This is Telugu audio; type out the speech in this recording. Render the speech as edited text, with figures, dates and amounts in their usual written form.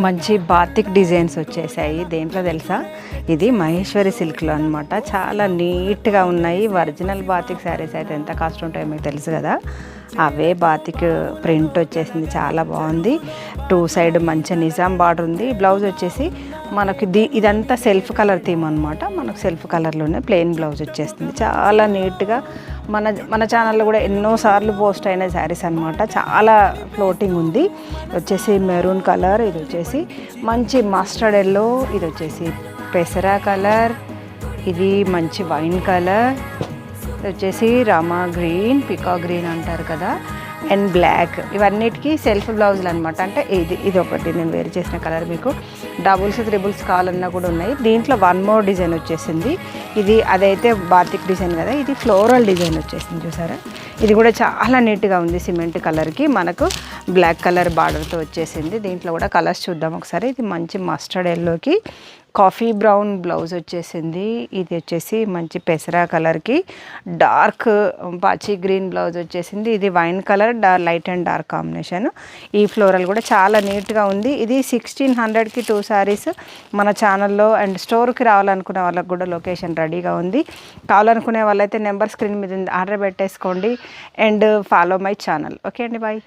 మంచి బాతిక్ డిజైన్స్ వచ్చేసాయి. దేంట్లో తెలుసా, ఇది మహేశ్వరి సిల్క్లో అనమాట. చాలా నీట్గా ఉన్నాయి. ఒరిజినల్ బాతిక్ శారీస్ అయితే ఎంత కాస్ట్ ఉంటాయో మీకు తెలుసు కదా, అవే బాతిక్ ప్రింట్ వచ్చేసింది. చాలా బాగుంది. 2 సైడ్ మంచి నిజాం బార్డర్ ఉంది. బ్లౌజ్ వచ్చేసి మనకి ఇదంతా సెల్ఫ్ కలర్ థీమ్ అనమాట. మనకు సెల్ఫ్ కలర్లోనే ప్లెయిన్ బ్లౌజ్ వచ్చేస్తుంది. చాలా నీట్గా మన ఛానల్లో కూడా ఎన్నోసార్లు పోస్ట్ అయిన శారీస్ అనమాట. చాలా ఫ్లోటింగ్ ఉంది. వచ్చేసి మెరూన్ కలర్, ఇది వచ్చేసి మంచి మస్టర్డ్ ఎల్లో, ఇది వచ్చేసి పెసరా కలర్, ఇది మంచి వైన్ కలర్, ఇది వచ్చేసి రామా గ్రీన్, పికా గ్రీన్ అంటారు కదా, అండ్ బ్లాక్. ఇవన్నిటికీ సెల్ఫ్ బ్లౌజులు అనమాట. అంటే ఇది ఒకటి నేను వేరు చేసిన కలర్. మీకు డబుల్స్ త్రిబుల్స్ కావాలన్నా కూడా ఉన్నాయి. దీంట్లో 1 మోర్ డిజైన్ వచ్చేసింది. ఇది అదైతే బాతిక్ డిజైన్ కదా, ఇది ఫ్లోరల్ డిజైన్ వచ్చేసింది. చూసారా, ఇది కూడా చాలా నీట్గా ఉంది. సిమెంట్ కలర్కి మనకు బ్లాక్ కలర్ బార్డర్తో వచ్చేసింది. దీంట్లో కూడా కలర్స్ చూద్దాం ఒకసారి. ఇది మంచి మస్టర్డ్ ఎల్లోకి కాఫీ బ్రౌన్ బ్లౌజ్ వచ్చేసింది. ఇది వచ్చేసి మంచి పెసరా కలర్కి డార్క్ పాచి గ్రీన్ బ్లౌజ్ వచ్చేసింది. ఇది wine colour light and dark combination. ఈ ఫ్లోరల్ కూడా చాలా నీట్గా ఉంది. ఇది 1600కి 2 శారీస్ మన ఛానల్లో. అండ్ స్టోర్కి రావాలనుకునే వాళ్ళకి కూడా లొకేషన్ రెడీగా ఉంది. కావాలనుకునే వాళ్ళైతే నెంబర్ స్క్రీన్ మీద ఆర్డర్ పెట్టేసుకోండి and follow my channel. Okay అండి, బాయ్.